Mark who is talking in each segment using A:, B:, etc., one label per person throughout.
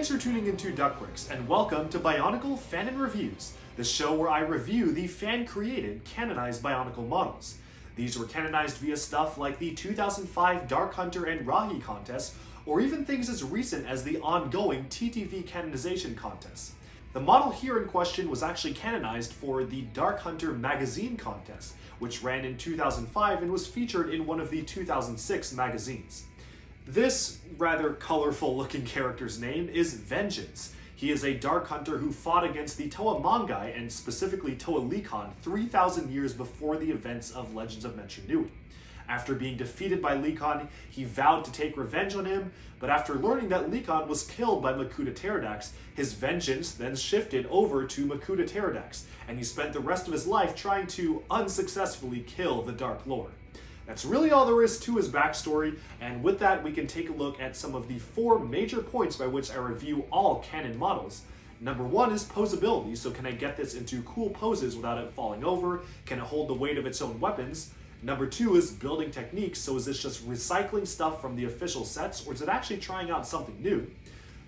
A: Thanks for tuning into Duckbricks, and welcome to Bionicle Fanon Reviews, the show where I review the fan-created, canonized Bionicle models. These were canonized via stuff like the 2005 Dark Hunter and Rahi contest, or even things as recent as the ongoing TTV canonization contest. The model here in question was actually canonized for the Dark Hunter magazine contest, which ran in 2005 and was featured in one of the 2006 magazines. This rather colorful looking character's name is Vengeance. He is a Dark Hunter who fought against the Toa Mangai, and specifically Toa Likan, 3,000 years before the events of Legends of Menchu Nui. After being defeated by Likan, he vowed to take revenge on him, but after learning that Likan was killed by Makuta Pterodax, his vengeance then shifted over to Makuta Pterodax, and he spent the rest of his life trying to unsuccessfully kill the Dark Lord. That's really all there is to his backstory, and with that we can take a look at some of the 4 major points by which I review all canon models. Number 1 is posability, so can I get this into cool poses without it falling over? Can it hold the weight of its own weapons? Number 2 is building techniques, so is this just recycling stuff from the official sets, or is it actually trying out something new?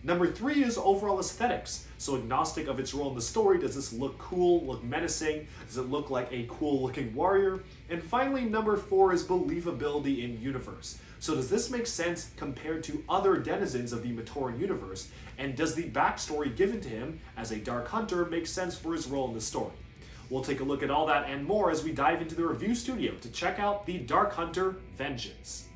A: Number 3 is overall aesthetics, so agnostic of its role in the story, does this look cool, look menacing, does it look like a cool looking warrior? And finally, number 4 is believability in universe. So does this make sense compared to other denizens of the Matoran universe, and does the backstory given to him as a Dark Hunter make sense for his role in the story? We'll take a look at all that and more as we dive into the review studio to check out the Dark Hunter Vengeance.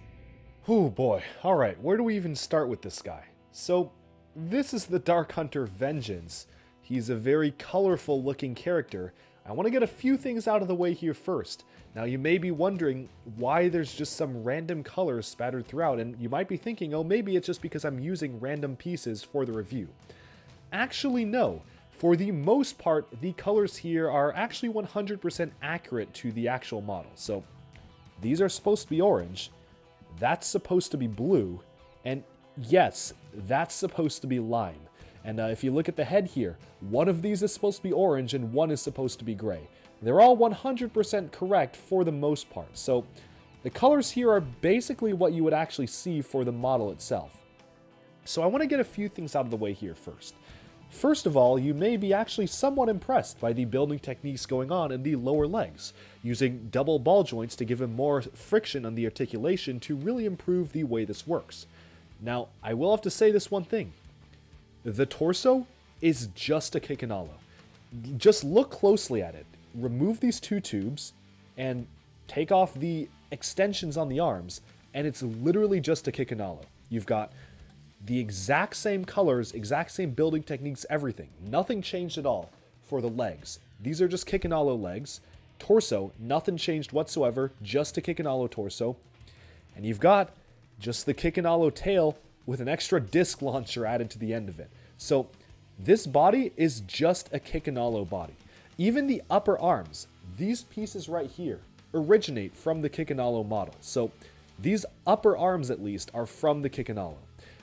B: Oh boy, alright, where do we even start with this guy? So, this is the Dark Hunter Vengeance. He's a very colorful looking character. I want to get a few things out of the way here first. Now you may be wondering why there's just some random colors spattered throughout, and you might be thinking, oh maybe it's just because I'm using random pieces for the review. Actually no. For the most part, the colors here are actually 100% accurate to the actual model. So these are supposed to be orange, that's supposed to be blue, and yes, that's supposed to be lime. And if you look at the head here, one of these is supposed to be orange and one is supposed to be gray. They're all 100% correct for the most part. So the colors here are basically what you would actually see for the model itself. So I want to get a few things out of the way here first. First of all, you may be actually somewhat impressed by the building techniques going on in the lower legs, using double ball joints to give him more friction on the articulation to really improve the way this works. Now, I will have to say this one thing. The torso is just a Kikanalo. Just look closely at it. Remove these 2 tubes and take off the extensions on the arms, and it's literally just a Kikanalo. You've got the exact same colors, exact same building techniques, everything. Nothing changed at all for the legs. These are just Kikanalo legs. Torso, nothing changed whatsoever, just a Kikanalo torso. And you've got just the Kikanalo tail with an extra disc launcher added to the end of it. So this body is just a Kikanalo body. Even the upper arms, these pieces right here, originate from the Kikanalo model. So these upper arms at least are from the Kikanalo.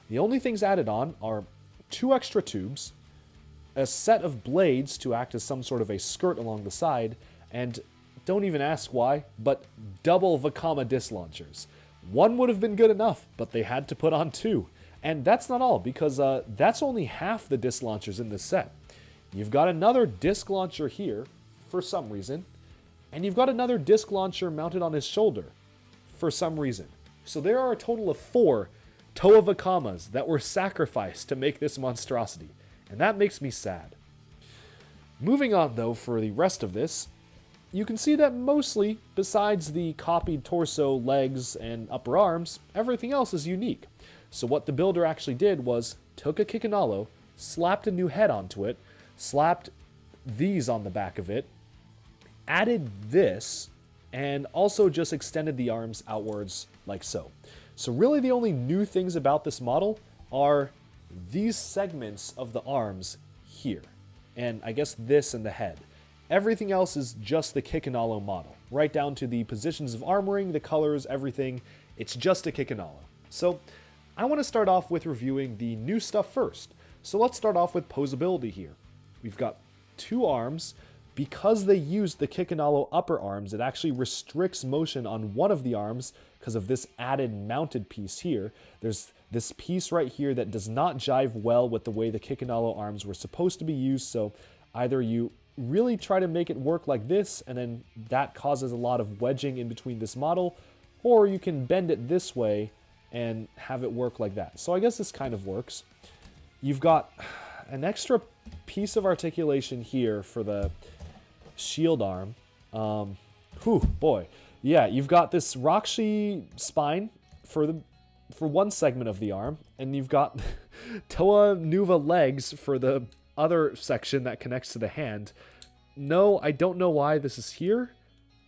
B: The only things added on are 2 extra tubes, a set of blades to act as some sort of a skirt along the side, and don't even ask why, but double Vakama disc launchers. One would have been good enough, but they had to put on 2. And that's not all, because that's only half the disc launchers in this set. You've got another disc launcher here, for some reason, and you've got another disc launcher mounted on his shoulder, for some reason. So there are a total of 4 Toa Vakamas that were sacrificed to make this monstrosity, and that makes me sad. Moving on though, for the rest of this, you can see that mostly, besides the copied torso, legs, and upper arms, everything else is unique. So what the builder actually did was took a Kikanalo, slapped a new head onto it, slapped these on the back of it, added this, and also just extended the arms outwards like so. So really the only new things about this model are these segments of the arms here, and I guess this and the head. Everything else is just the Kikanalo model, right down to the positions of armoring, the colors, everything. It's just a Kikanalo. So I want to start off with reviewing the new stuff first. So let's start off with posability here. We've got 2 arms. Because they used the Kikanalo upper arms, it actually restricts motion on one of the arms because of this added mounted piece here. There's this piece right here that does not jive well with the way the Kikanalo arms were supposed to be used. So either you really try to make it work like this, and then that causes a lot of wedging in between this model, or you can bend it this way and have it work like that. So I guess this kind of works. You've got an extra piece of articulation here for the shield arm. Boy. Yeah, you've got this Rakshi spine for one segment of the arm, and you've got Toa Nuva legs for the other section that connects to the hand. No, I don't know why this is here.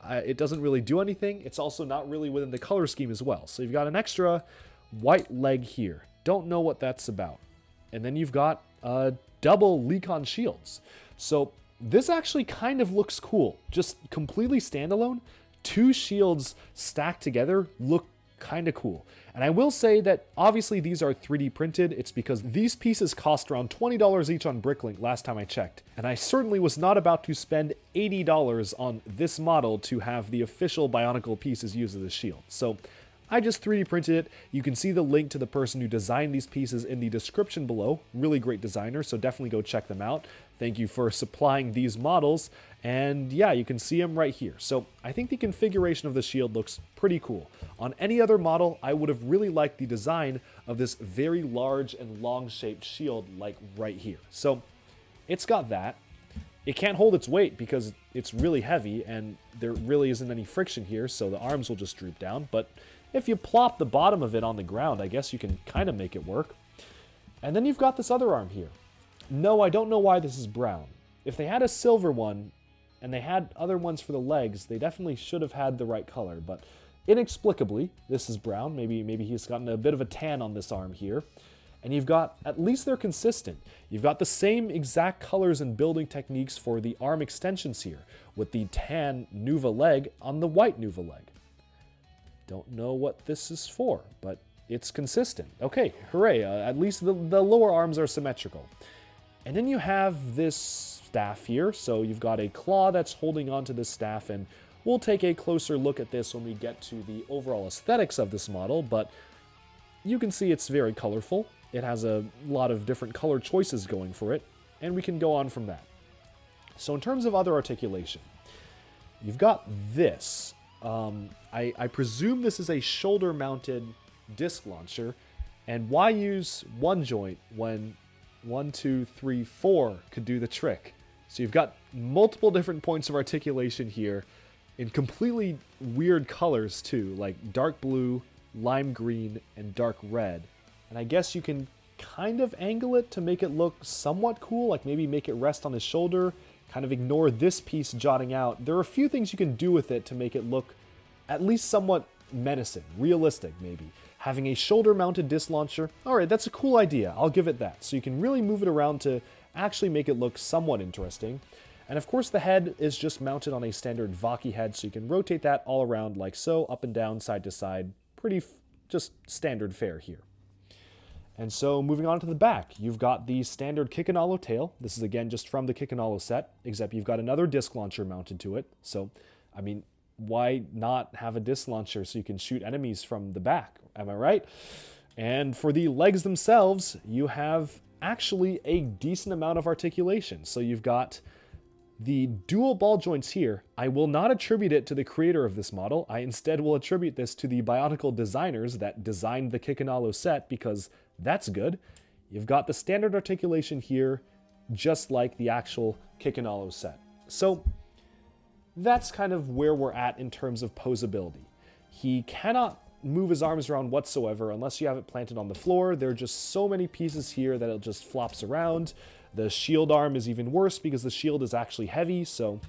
B: It doesn't really do anything. It's also not really within the color scheme as well. So you've got an extra white leg here. Don't know what that's about. And then you've got double Lecon shields. So this actually kind of looks cool. Just completely standalone. Two shields stacked together look kind of cool. And I will say that obviously these are 3D printed. It's because these pieces cost around $20 each on Bricklink last time I checked. And I certainly was not about to spend $80 on this model to have the official Bionicle pieces used as a shield. So I just 3D printed it. You can see the link to the person who designed these pieces in the description below. Really great designer, so definitely go check them out. Thank you for supplying these models. And yeah, you can see them right here. So I think the configuration of the shield looks pretty cool. On any other model, I would have really liked the design of this very large and long-shaped shield like right here. So it's got that. It can't hold its weight because it's really heavy and there really isn't any friction here, so the arms will just droop down. But if you plop the bottom of it on the ground, I guess you can kind of make it work. And then you've got this other arm here. No, I don't know why this is brown. If they had a silver one, and they had other ones for the legs, they definitely should have had the right color, but inexplicably, this is brown. Maybe he's gotten a bit of a tan on this arm here. And you've got, at least they're consistent. You've got the same exact colors and building techniques for the arm extensions here, with the tan Nuva leg on the white Nuva leg. Don't know what this is for, but it's consistent. Okay, hooray, at least the lower arms are symmetrical. And then you have this staff here, so you've got a claw that's holding onto this staff, and we'll take a closer look at this when we get to the overall aesthetics of this model, but you can see it's very colorful. It has a lot of different color choices going for it, and we can go on from that. So in terms of other articulation, you've got this. I presume this is a shoulder-mounted disc launcher, and why use one joint when 1, 2, 3, 4 could do the trick? So you've got multiple different points of articulation here in completely weird colors too, like dark blue, lime green, and dark red. And I guess you can kind of angle it to make it look somewhat cool, like maybe make it rest on his shoulder, kind of ignore this piece jutting out. There are a few things you can do with it to make it look at least somewhat menacing, realistic maybe. Having a shoulder-mounted disc launcher, alright, that's a cool idea, I'll give it that. So you can really move it around to actually make it look somewhat interesting. And of course the head is just mounted on a standard Vaki head, so you can rotate that all around like so, up and down, side to side. Pretty just standard fare here. And so moving on to the back, you've got the standard Kikanalo tail. This is again just from the Kikanalo set, except you've got another disc launcher mounted to it. So, I mean, why not have a disc launcher so you can shoot enemies from the back? Am I right? And for the legs themselves, you have actually a decent amount of articulation. So you've got the dual ball joints here. I will not attribute it to the creator of this model. I instead will attribute this to the Bionicle designers that designed the Kikanalo set, because that's good. You've got the standard articulation here, just like the actual Kikanalo set. So that's kind of where we're at in terms of posability. He cannot move his arms around whatsoever unless you have it planted on the floor. There are just so many pieces here that it just flops around. The shield arm is even worse because the shield is actually heavy, so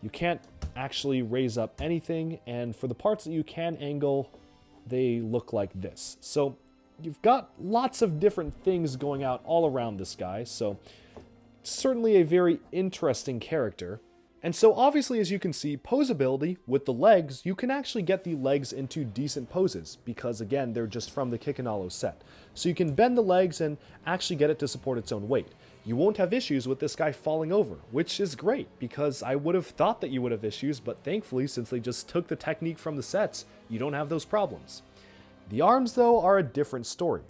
B: you can't actually raise up anything. And for the parts that you can angle, they look like this. So you've got lots of different things going out all around this guy, so certainly a very interesting character. And so obviously, as you can see, posability with the legs, you can actually get the legs into decent poses because again, they're just from the Kikanalo set. So you can bend the legs and actually get it to support its own weight. You won't have issues with this guy falling over, which is great because I would have thought that you would have issues, but thankfully, since they just took the technique from the sets, you don't have those problems. The arms though are a different story.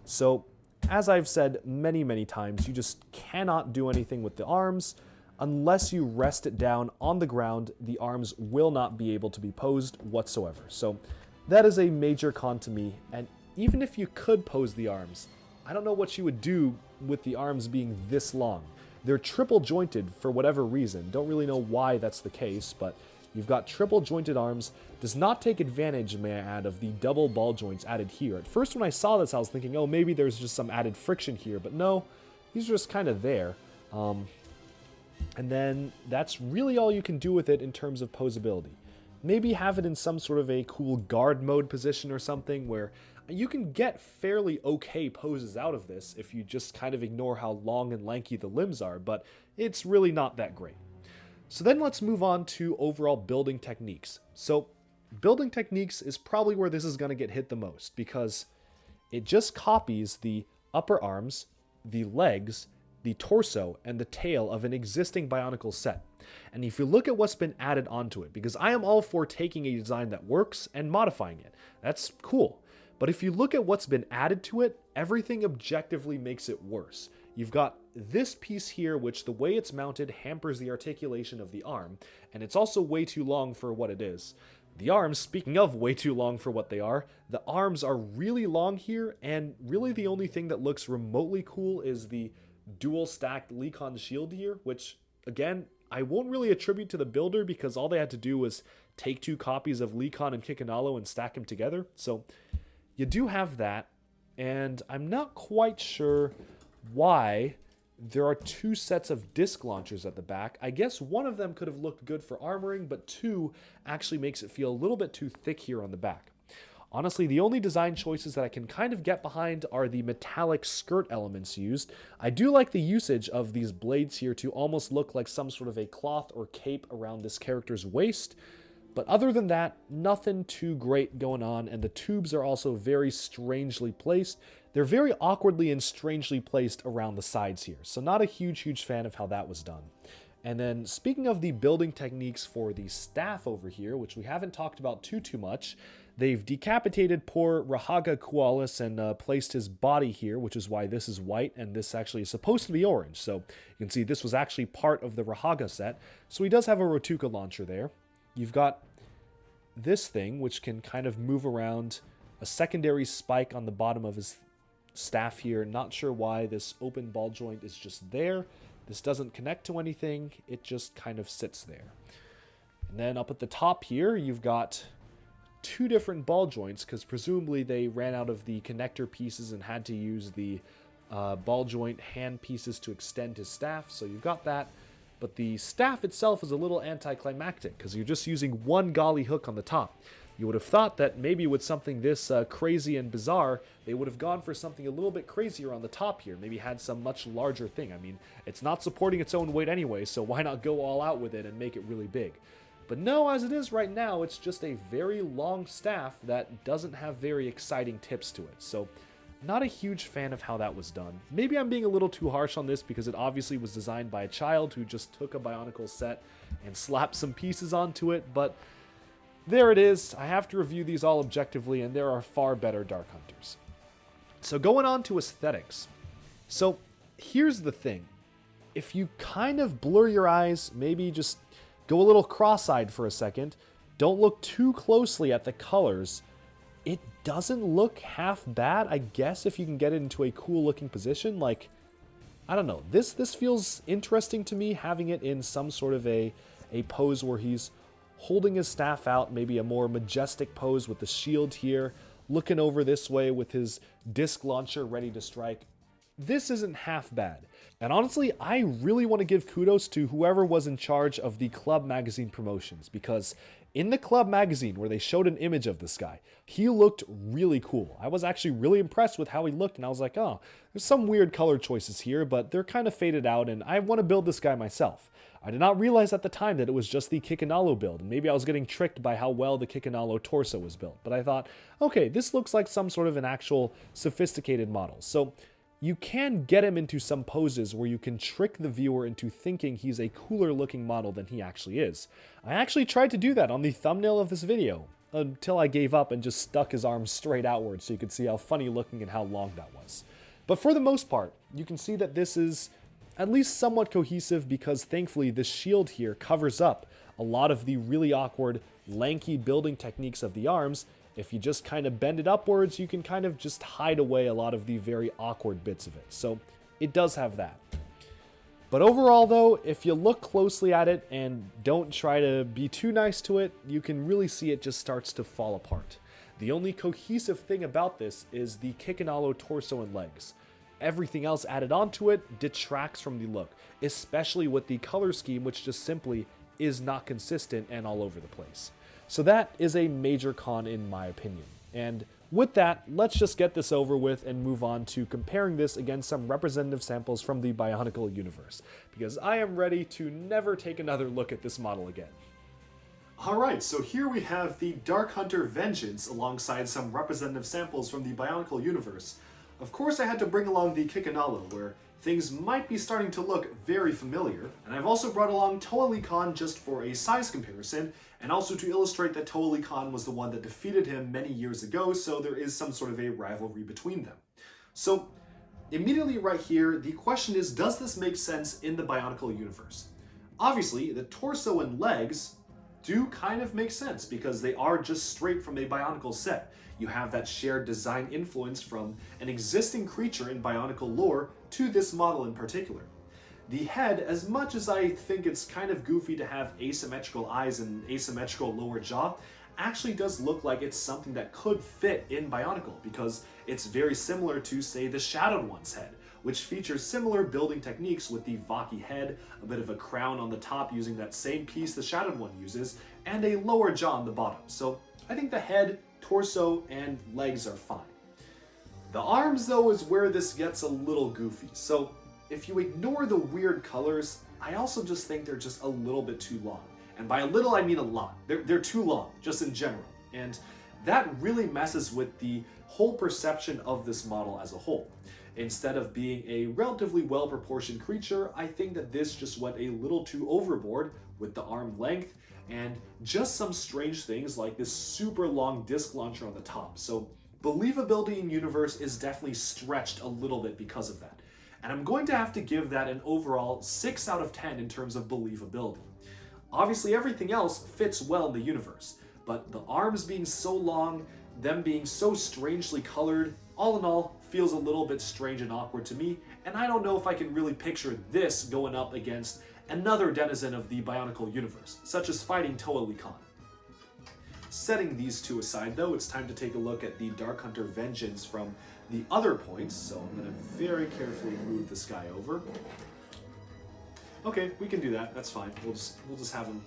B: So, as I've said many times, you just cannot do anything with the arms. Unless you rest it down on the ground, the arms will not be able to be posed whatsoever. So that is a major con to me, and even if you could pose the arms, I don't know what you would do with the arms being this long. They're triple jointed for whatever reason. Don't really know why that's the case, but you've got triple jointed arms. Does not take advantage, may I add, of the double ball joints added here. At first when I saw this, I was thinking, oh, maybe there's just some added friction here, but no, these are just kind of there. And then that's really all you can do with it in terms of posability. Maybe have it in some sort of a cool guard mode position or something where you can get fairly okay poses out of this if you just kind of ignore how long and lanky the limbs are, but it's really not that great. So then let's move on to overall building techniques. So building techniques is probably where this is going to get hit the most because it just copies the upper arms, the legs, the torso, and the tail of an existing Bionicle set. And if you look at what's been added onto it, because I am all for taking a design that works and modifying it, that's cool. But if you look at what's been added to it, everything objectively makes it worse. You've got this piece here, which the way it's mounted hampers the articulation of the arm, and it's also way too long for what it is. The arms, speaking of way too long for what they are, the arms are really long here, and really the only thing that looks remotely cool is the dual stacked Lecon shield here, which again, I won't really attribute to the builder because all they had to do was take two copies of Lecon and Kikanalo and stack them together. So you do have that, and I'm not quite sure why there are two sets of disc launchers at the back. I guess one of them could have looked good for armoring, but two actually makes it feel a little bit too thick here on the back. Honestly, the only design choices that I can kind of get behind are the metallic skirt elements used. I do like the usage of these blades here to almost look like some sort of a cloth or cape around this character's waist. But other than that, nothing too great going on, and the tubes are also very strangely placed. They're very awkwardly and strangely placed around the sides here, so not a huge fan of how that was done. And then speaking of the building techniques for the staff over here, which we haven't talked about too much, they've decapitated poor Rahaga Koalas and placed his body here, which is why this is white, and this actually is supposed to be orange. So you can see this was actually part of the Rahaga set. So he does have a Rotuka launcher there. You've got this thing, which can kind of move around, a secondary spike on the bottom of his staff here. Not sure why this open ball joint is just there. This doesn't connect to anything. It just kind of sits there. And then up at the top here, you've got two different ball joints, because presumably they ran out of the connector pieces and had to use the ball joint hand pieces to extend his staff. So you've got that. But the staff itself is a little anticlimactic because you're just using one golly hook on the top. You would have thought that maybe with something this crazy and bizarre, they would have gone for something a little bit crazier on the top here. Maybe had some much larger thing. I mean, it's not supporting its own weight anyway, so why not go all out with it and make it really big? But no, as it is right now, it's just a very long staff that doesn't have very exciting tips to it. So not a huge fan of how that was done. Maybe I'm being a little too harsh on this because it obviously was designed by a child who just took a Bionicle set and slapped some pieces onto it, but there it is. I have to review these all objectively, and there are far better Dark Hunters. So going on to aesthetics. So here's the thing. If you kind of blur your eyes, maybe just go a little cross-eyed for a second, don't look too closely at the colors, it doesn't look half bad, I guess, if you can get it into a cool looking position. Like, I don't know, this feels interesting to me, having it in some sort of a pose where he's holding his staff out, maybe a more majestic pose with the shield here, looking over this way with his disc launcher ready to strike. This isn't half bad. And honestly, I really want to give kudos to whoever was in charge of the Club Magazine promotions, because in the Club Magazine, where they showed an image of this guy, he looked really cool. I was actually really impressed with how he looked, and I was like, oh, there's some weird color choices here, but they're kind of faded out, and I want to build this guy myself. I did not realize at the time that it was just the Kikanalo build, and maybe I was getting tricked by how well the Kikanalo torso was built, but I thought, okay, this looks like some sort of an actual sophisticated model. So you can get him into some poses where you can trick the viewer into thinking he's a cooler looking model than he actually is. I actually tried to do that on the thumbnail of this video. until I gave up and just stuck his arms straight outward so you could see how funny looking and how long that was. But for the most part, you can see that this is at least somewhat cohesive because thankfully this shield here covers up a lot of the really awkward, lanky building techniques of the arms. If you just kind of bend it upwards, you can kind of just hide away a lot of the very awkward bits of it. So it does have that. But overall though, if you look closely at it and don't try to be too nice to it, you can really see it just starts to fall apart. The only cohesive thing about this is the Kikanalo torso and legs. Everything else added onto it detracts from the look, especially with the color scheme, which just simply is not consistent and all over the place. So that is a major con in my opinion. And with that, let's just get this over with and move on to comparing this against some representative samples from the Bionicle universe, because I am ready to never take another look at this model again.
A: Alright, so here we have the Dark Hunter Vengeance alongside some representative samples from the Bionicle universe. Of course I had to bring along the Kikanalo, where things might be starting to look very familiar, and I've also brought along Toa Khan just for a size comparison, and also to illustrate that Toa Khan was the one that defeated him many years ago, so there is some sort of a rivalry between them. So, immediately right here, the question is, does this make sense in the Bionicle universe? Obviously, the torso and legs do kind of make sense because they are just straight from a Bionicle set. You have that shared design influence from an existing creature in Bionicle lore to this model in particular. The head, as much as I think it's kind of goofy to have asymmetrical eyes and asymmetrical lower jaw, actually does look like it's something that could fit in Bionicle because it's very similar to, say, the Shadowed One's head, which features similar building techniques with the Vaki head, a bit of a crown on the top using that same piece the Shadowed One uses, and a lower jaw on the bottom. So I think the head, torso, and legs are fine. The arms, though, is where this gets a little goofy. So if you ignore the weird colors, I also just think they're just a little bit too long. And by a little, I mean a lot. They're too long, just in general. And that really messes with the whole perception of this model as a whole. Instead of being a relatively well-proportioned creature, I think that this just went a little too overboard with the arm length and just some strange things like this super long disc launcher on the top. So believability in universe is definitely stretched a little bit because of that. And I'm going to have to give that an overall 6 out of 10 in terms of believability. Obviously everything else fits well in the universe, but the arms being so long, them being so strangely colored, all in all, feels a little bit strange and awkward to me, and I don't know if I can really picture this going up against another denizen of the Bionicle universe, such as fighting Toa Khan. Setting these two aside though, it's time to take a look at the Dark Hunter Vengeance from the other points, so I'm going to very carefully move this guy over. Okay, we can do that, that's fine. We'll just have him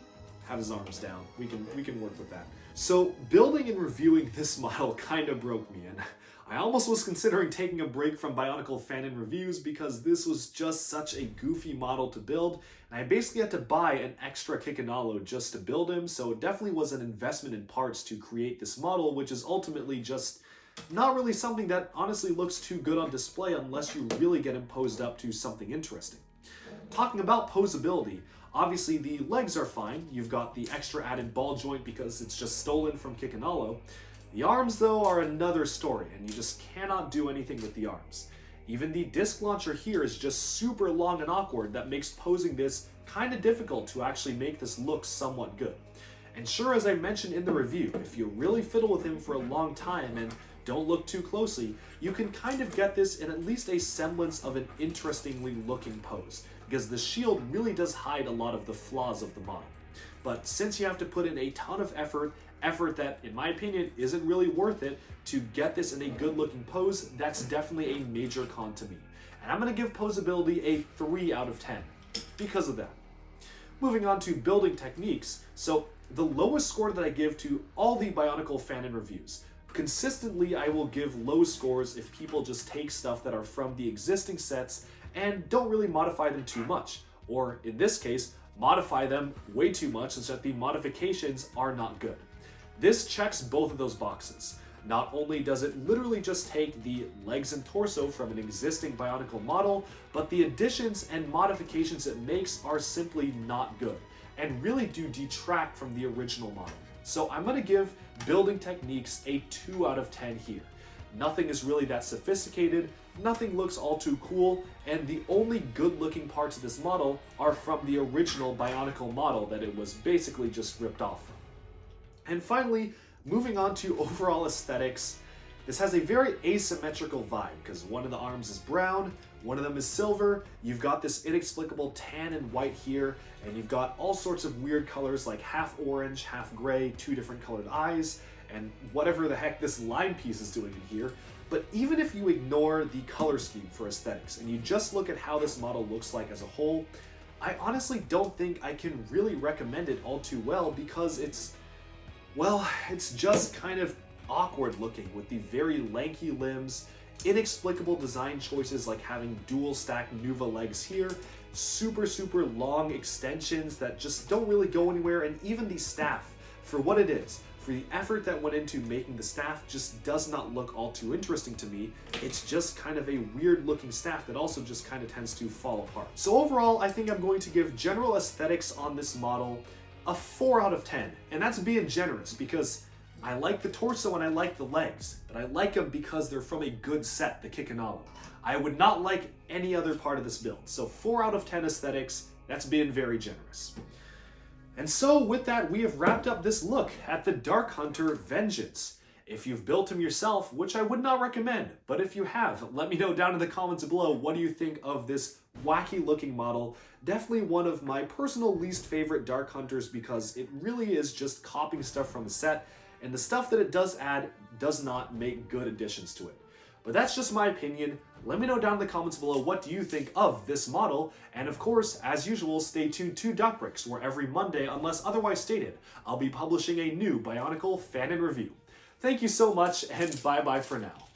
A: have his arms down. We can work with that. So building and reviewing this model kind of broke me, and I almost was considering taking a break from Bionicle Fanon reviews because this was just such a goofy model to build, and I basically had to buy an extra Kikanalo just to build him, so it definitely was an investment in parts to create this model, which is ultimately just not really something that honestly looks too good on display unless you really get him posed up to something interesting. Talking about posability, obviously the legs are fine. You've got the extra added ball joint because it's just stolen from Kikanalo. The arms, though, are another story, and you just cannot do anything with the arms. Even the disc launcher here is just super long and awkward that makes posing this kind of difficult to actually make this look somewhat good. And sure, as I mentioned in the review, if you really fiddle with him for a long time and don't look too closely, you can kind of get this in at least a semblance of an interestingly looking pose, because the shield really does hide a lot of the flaws of the model. But since you have to put in a ton of effort that, in my opinion, isn't really worth it to get this in a good looking pose, that's definitely a major con to me. And I'm going to give Poseability a 3 out of 10 because of that. Moving on to building techniques, so the lowest score that I give to all the Bionicle Fanon reviews. Consistently, I will give low scores if people just take stuff that are from the existing sets and don't really modify them too much, or in this case, modify them way too much such that the modifications are not good. This checks both of those boxes. Not only does it literally just take the legs and torso from an existing Bionicle model, but the additions and modifications it makes are simply not good. and really do detract from the original model. So I'm going to give building techniques a 2 out of 10 here. Nothing is really that sophisticated, nothing looks all too cool, and the only good looking parts of this model are from the original Bionicle model that it was basically just ripped off from. And finally, moving on to overall aesthetics, this has a very asymmetrical vibe because one of the arms is brown, one of them is silver, you've got this inexplicable tan and white here, and you've got all sorts of weird colors like half orange, half gray, 2 different colored eyes, and whatever the heck this line piece is doing in here. But even if you ignore the color scheme for aesthetics and you just look at how this model looks like as a whole, I honestly don't think I can really recommend it all too well because it's just kind of awkward looking with the very lanky limbs, inexplicable design choices like having dual stack Nuva legs here, super long extensions that just don't really go anywhere, and even the staff, for what it is, for the effort that went into making the staff, just does not look all too interesting to me. It's just kind of a weird looking staff that also just kind of tends to fall apart. So overall, I think I'm going to give general aesthetics on this model a 4 out of 10. And that's being generous because I like the torso and I like the legs, but I like them because they're from a good set, the Kikanalo. I would not like any other part of this build. So 4 out of 10 aesthetics, that's being very generous. And so with that, we have wrapped up this look at the Dark Hunter Vengeance. If you've built him yourself, which I would not recommend, but if you have, let me know down in the comments below what do you think of this wacky looking model. Definitely one of my personal least favorite Dark Hunters because it really is just copying stuff from the set, and the stuff that it does add does not make good additions to it. But that's just my opinion. Let me know down in the comments below what do you think of this model, and of course, as usual, stay tuned to Duck Bricks, where every Monday, unless otherwise stated, I'll be publishing a new Bionicle fan and review. Thank you so much, and bye-bye for now.